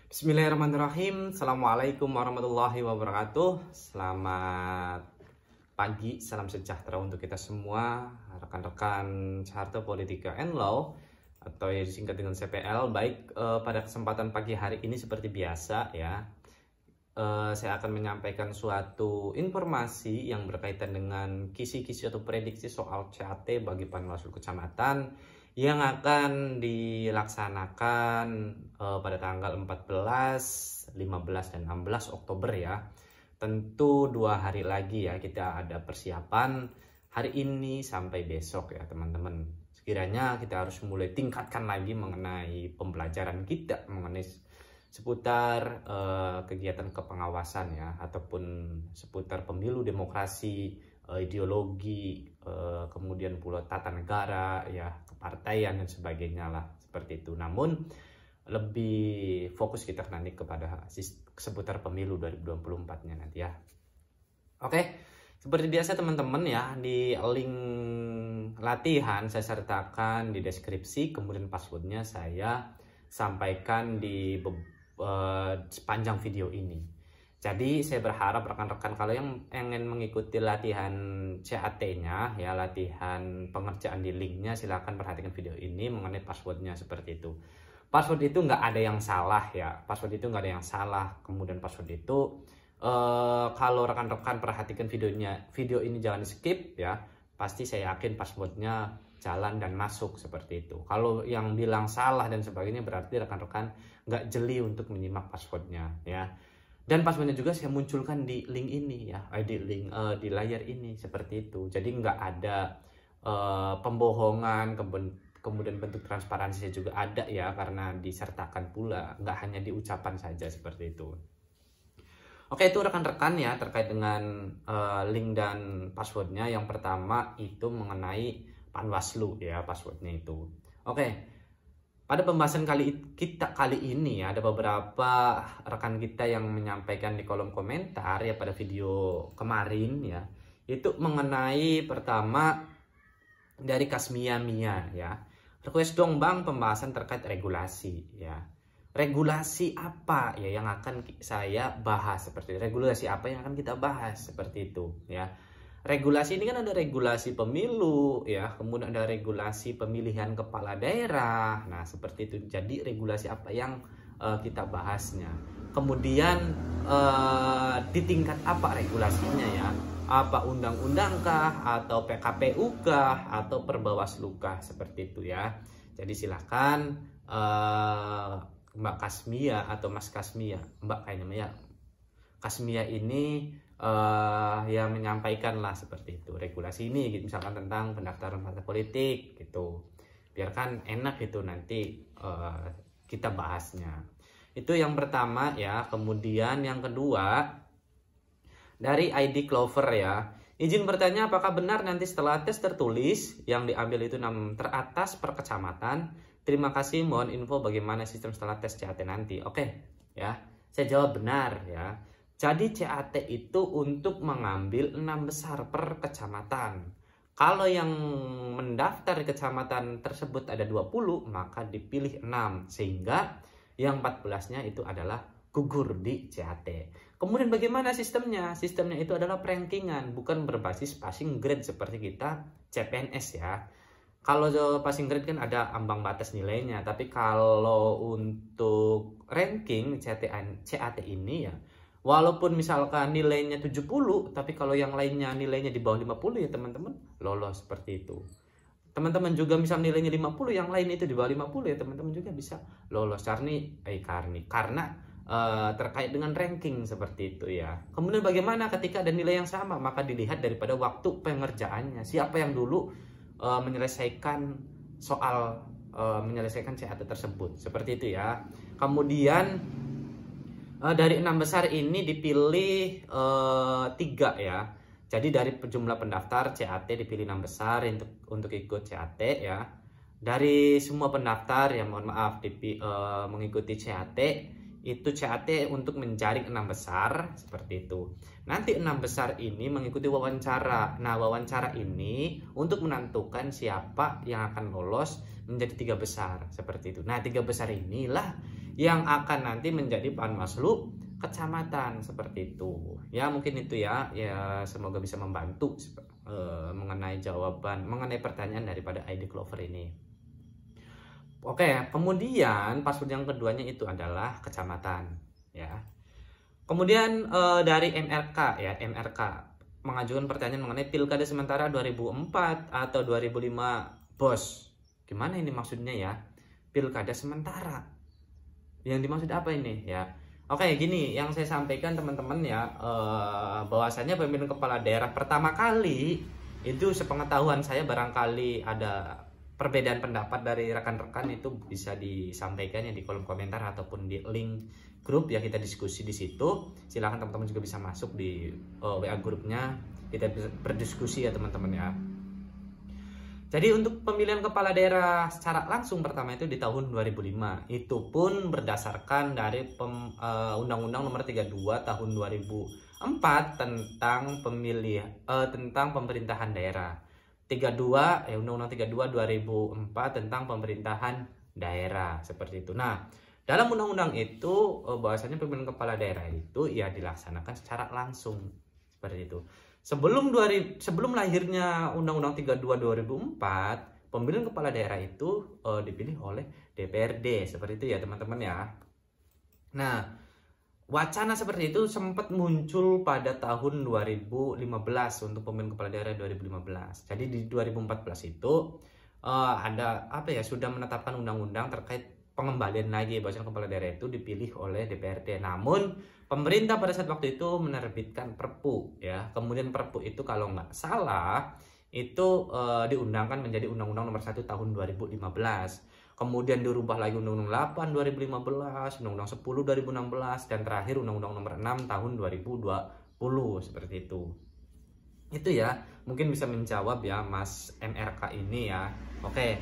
Bismillahirrahmanirrahim. Assalamualaikum warahmatullahi wabarakatuh. Selamat pagi, salam sejahtera untuk kita semua, rekan-rekan Carta Politika and Law atau yang disingkat dengan CPL. Baik, pada kesempatan pagi hari ini seperti biasa ya, saya akan menyampaikan suatu informasi yang berkaitan dengan kisi-kisi atau prediksi soal CAT bagi Panwaslu Kecamatan yang akan dilaksanakan pada tanggal 14, 15, dan 16 Oktober ya. Tentu 2 hari lagi ya kita ada persiapan hari ini sampai besok ya teman-teman. Sekiranya kita harus mulai tingkatkan lagi mengenai pembelajaran kita mengenai seputar kegiatan kepengawasan ya, ataupun seputar pemilu, demokrasi, ideologi, kemudian pula tata negara ya, kepartaian dan sebagainya lah, seperti itu. Namun lebih fokus kita nanti kepada seputar pemilu 2024-nya nanti ya. Oke, seperti biasa teman-teman ya, di link latihan saya sertakan di deskripsi, kemudian passwordnya saya sampaikan di sepanjang video ini. Jadi saya berharap rekan-rekan kalau yang ingin mengikuti latihan CAT-nya ya, latihan pengerjaan di linknya, silahkan perhatikan video ini mengenai passwordnya seperti itu. Password itu nggak ada yang salah ya, password itu nggak ada yang salah. Kemudian password itu kalau rekan-rekan perhatikan video ini jangan skip ya, pasti saya yakin passwordnya jalan dan masuk seperti itu. Kalau yang bilang salah dan sebagainya berarti rekan-rekan nggak jeli untuk menyimak passwordnya ya. Dan passwordnya juga saya munculkan di link ini ya, di layar ini seperti itu. Jadi nggak ada pembohongan, kemudian bentuk transparansi juga ada ya, karena disertakan pula, nggak hanya di ucapan saja seperti itu. Oke, itu rekan-rekan ya terkait dengan link dan passwordnya. Yang pertama itu mengenai Panwaslu ya, passwordnya itu. Oke, pada pembahasan kali ini ya, ada beberapa rekan kita yang menyampaikan di kolom komentar ya pada video kemarin ya, itu mengenai pertama dari Kasmia Mia ya, request dong bang pembahasan terkait regulasi ya. Regulasi apa ya yang akan saya bahas seperti itu. Regulasi apa yang akan kita bahas seperti itu ya. Regulasi ini kan ada regulasi pemilu ya, kemudian ada regulasi pemilihan kepala daerah. Nah, seperti itu. Jadi regulasi apa yang kita bahasnya. Kemudian di tingkat apa regulasinya ya? Apa undang-undang kah, atau PKPU kah, atau Perbawaslu kah, seperti itu ya. Jadi silakan Mbak Kasmia atau Mas Kasmia, Mbak kayaknya ya, Kasmia ini yang menyampaikan lah seperti itu regulasi ini gitu, misalkan tentang pendaftaran partai politik gitu, biarkan enak gitu nanti kita bahasnya. Itu yang pertama ya. Kemudian yang kedua dari ID Clover ya, izin bertanya apakah benar nanti setelah tes tertulis yang diambil itu 6 teratas per kecamatan. Terima kasih, mohon info bagaimana sistem setelah tes CAT nanti. Oke ya, saya jawab benar ya. Jadi CAT itu untuk mengambil 6 besar per kecamatan. Kalau yang mendaftar di kecamatan tersebut ada 20, maka dipilih 6. Sehingga yang 14-nya itu adalah gugur di CAT. Kemudian bagaimana sistemnya? Sistemnya itu adalah rankingan, bukan berbasis passing grade seperti kita CPNS ya. Kalau passing grade kan ada ambang batas nilainya. Tapi kalau untuk ranking CAT ini ya, walaupun misalkan nilainya 70, tapi kalau yang lainnya nilainya di bawah 50 ya teman-teman lolos seperti itu. Teman-teman juga misal nilainya 50, yang lain itu di bawah 50 ya teman-teman juga bisa lolos. Karena terkait dengan ranking seperti itu ya. Kemudian bagaimana ketika ada nilai yang sama? Maka dilihat daripada waktu pengerjaannya. Siapa yang dulu menyelesaikan soal, menyelesaikan CAT tersebut. Seperti itu ya. Kemudian dari 6 besar ini dipilih 3 ya. Jadi dari jumlah pendaftar CAT dipilih 6 besar untuk ikut CAT ya. Dari semua pendaftar ya, mohon maaf, mengikuti CAT, itu CAT untuk menjaring 6 besar seperti itu. Nanti 6 besar ini mengikuti wawancara. Nah, wawancara ini untuk menentukan siapa yang akan lolos menjadi 3 besar seperti itu. Nah, 3 besar inilah yang akan nanti menjadi Panwaslu kecamatan seperti itu. Ya mungkin itu ya. Ya semoga bisa membantu mengenai jawaban mengenai pertanyaan daripada ID Clover ini. Oke, kemudian password yang keduanya itu adalah kecamatan ya. Kemudian dari MRK ya, MRK mengajukan pertanyaan mengenai Pilkada sementara 2004 atau 2005, Bos. Gimana ini maksudnya ya? Pilkada sementara. Yang dimaksud apa ini ya? Oke, gini yang saya sampaikan teman-teman ya, bahwasanya pemilihan kepala daerah pertama kali itu sepengetahuan saya, barangkali ada perbedaan pendapat dari rekan-rekan itu bisa disampaikan ya di kolom komentar ataupun di link grup ya, kita diskusi di situ. Silahkan teman-teman juga bisa masuk di WA grupnya, kita bisa berdiskusi ya teman-teman ya. Jadi untuk pemilihan kepala daerah secara langsung pertama itu di tahun 2005. Itu pun berdasarkan dari Undang-Undang Nomor 32 Tahun 2004 tentang tentang pemerintahan daerah. 32 Undang-Undang 32 2004 tentang pemerintahan daerah seperti itu. Nah, dalam undang-undang itu bahwasanya pemilihan kepala daerah itu ya dilaksanakan secara langsung seperti itu. Sebelum lahirnya Undang-Undang 32 2004, pemilihan kepala daerah itu dipilih oleh DPRD seperti itu ya teman-teman ya. Nah, wacana seperti itu sempat muncul pada tahun 2015 untuk pemilihan kepala daerah 2015. Jadi di 2014 itu ada apa ya, sudah menetapkan undang-undang terkait pengembalian lagi bahwasanya kepala daerah itu dipilih oleh DPRD. Namun pemerintah pada saat waktu itu menerbitkan Perpu ya. Kemudian Perpu itu kalau nggak salah itu diundangkan menjadi Undang-Undang Nomor 1 Tahun 2015. Kemudian dirubah lagi Undang-Undang 8 2015, Undang-Undang 10 2016, dan terakhir Undang-Undang Nomor 6 Tahun 2020 seperti itu. Itu ya, mungkin bisa menjawab ya Mas MRK ini ya. Oke.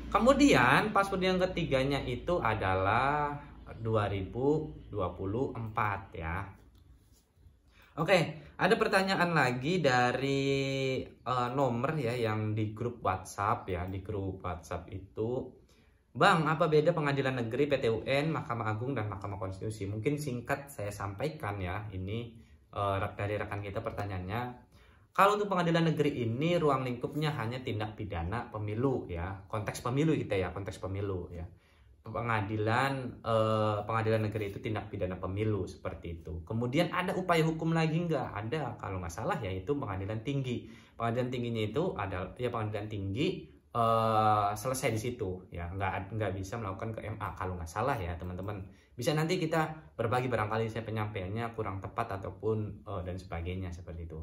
Kemudian password yang ketiganya itu adalah 2024 ya. Oke, ada pertanyaan lagi dari nomor ya yang di grup WhatsApp ya. Di grup WhatsApp itu, Bang, apa beda pengadilan negeri, PT-UN, Mahkamah Agung, dan Mahkamah Konstitusi? Mungkin singkat saya sampaikan ya, ini dari rekan kita pertanyaannya. Kalau untuk pengadilan negeri ini ruang lingkupnya hanya tindak pidana pemilu ya, konteks pemilu kita ya, konteks pemilu ya. Pengadilan negeri itu tindak pidana pemilu seperti itu. Kemudian ada upaya hukum lagi nggak? Ada, kalau nggak salah ya itu pengadilan tinggi. Pengadilan tingginya itu adalah ya pengadilan tinggi selesai di situ ya, nggak bisa melakukan ke MA kalau nggak salah ya teman-teman. Bisa nanti kita berbagi, barangkali saya penyampaiannya kurang tepat ataupun dan sebagainya seperti itu.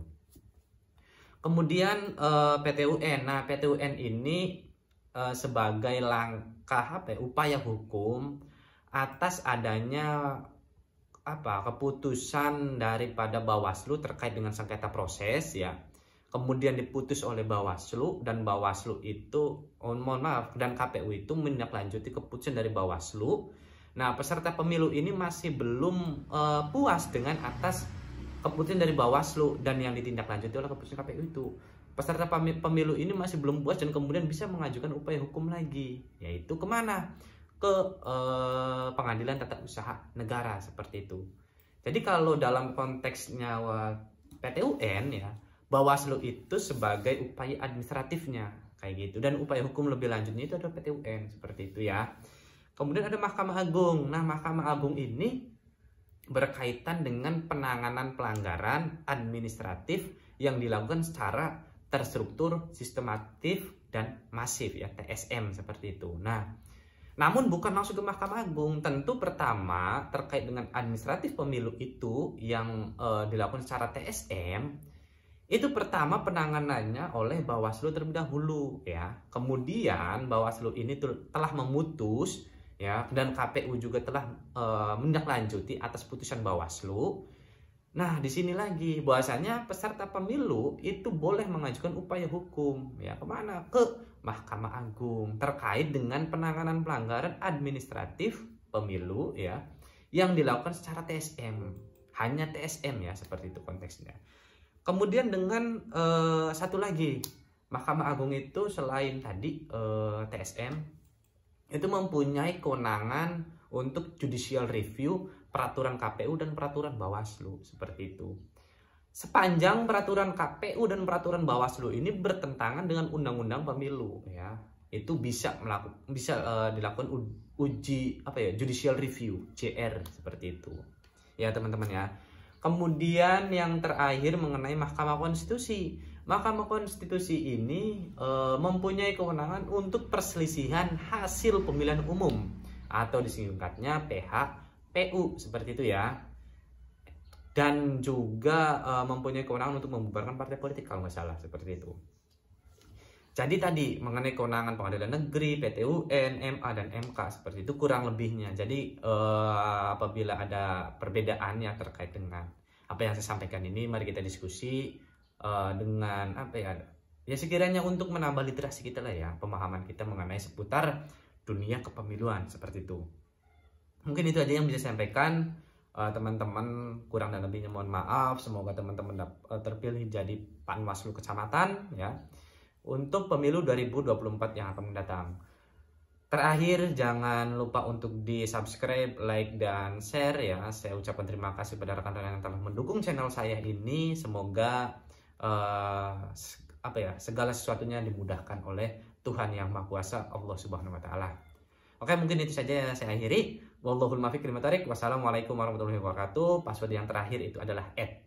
Kemudian PT-UN. Nah, PT-UN ini sebagai langkah apa ya, upaya hukum atas adanya keputusan daripada Bawaslu terkait dengan sengketa proses ya. Kemudian diputus oleh Bawaslu, dan Bawaslu itu dan KPU itu menindaklanjuti keputusan dari Bawaslu. Nah, peserta pemilu ini masih belum puas dengan atas keputusan dari Bawaslu dan yang ditindaklanjuti oleh keputusan KPU itu. Peserta pemilu ini masih belum puas dan kemudian bisa mengajukan upaya hukum lagi, yaitu kemana? Ke Pengadilan Tata Usaha Negara seperti itu. Jadi kalau dalam konteksnya PT-UN ya, Bawaslu itu sebagai upaya administratifnya kayak gitu, dan upaya hukum lebih lanjutnya itu adalah PT-UN seperti itu ya. Kemudian ada Mahkamah Agung. Nah, Mahkamah Agung ini berkaitan dengan penanganan pelanggaran administratif yang dilakukan secara terstruktur, sistematif, dan masif ya, TSM seperti itu. Nah, namun bukan langsung ke Mahkamah Agung. Tentu pertama terkait dengan administratif pemilu itu yang dilakukan secara TSM, itu pertama penanganannya oleh Bawaslu terlebih dahulu ya. Kemudian Bawaslu ini telah memutus ya, dan KPU juga telah menindaklanjuti atas putusan Bawaslu. Nah, di sini lagi bahwasanya peserta pemilu itu boleh mengajukan upaya hukum ya, kemana? Ke Mahkamah Agung terkait dengan penanganan pelanggaran administratif pemilu ya yang dilakukan secara TSM, hanya TSM ya, seperti itu konteksnya. Kemudian dengan satu lagi, Mahkamah Agung itu selain tadi TSM itu mempunyai kewenangan untuk judicial review peraturan KPU dan peraturan Bawaslu seperti itu. Sepanjang peraturan KPU dan peraturan Bawaslu ini bertentangan dengan undang-undang pemilu ya, itu bisa dilakukan judicial review JR seperti itu ya teman-teman ya. Kemudian yang terakhir mengenai Mahkamah Konstitusi. Mahkamah Konstitusi ini mempunyai kewenangan untuk perselisihan hasil pemilihan umum atau disingkatnya PHPU seperti itu ya. Dan juga mempunyai kewenangan untuk membubarkan partai politik kalau nggak salah seperti itu. Jadi tadi mengenai kewenangan pengadilan negeri, PT UN, MA dan MK seperti itu kurang lebihnya. Jadi apabila ada perbedaan yang terkait dengan apa yang saya sampaikan ini, mari kita diskusi dengan ya sekiranya untuk menambah literasi kita lah ya, pemahaman kita mengenai seputar dunia kepemiluan seperti itu. Mungkin itu aja yang bisa saya sampaikan. Teman-teman, kurang dan lebihnya mohon maaf. Semoga teman-teman terpilih jadi Panwaslu Kecamatan ya untuk pemilu 2024 yang akan mendatang. Terakhir, jangan lupa untuk di subscribe, like, dan share ya. Saya ucapkan terima kasih pada rekan-rekan yang telah mendukung channel saya ini. Semoga segala sesuatunya dimudahkan oleh Tuhan Yang Maha Kuasa, Allah Subhanahu wa Ta'ala. Oke, mungkin itu saja yang saya akhiri. Wallahul muwaffiq. Wassalamualaikum warahmatullahi wabarakatuh. Password yang terakhir itu adalah @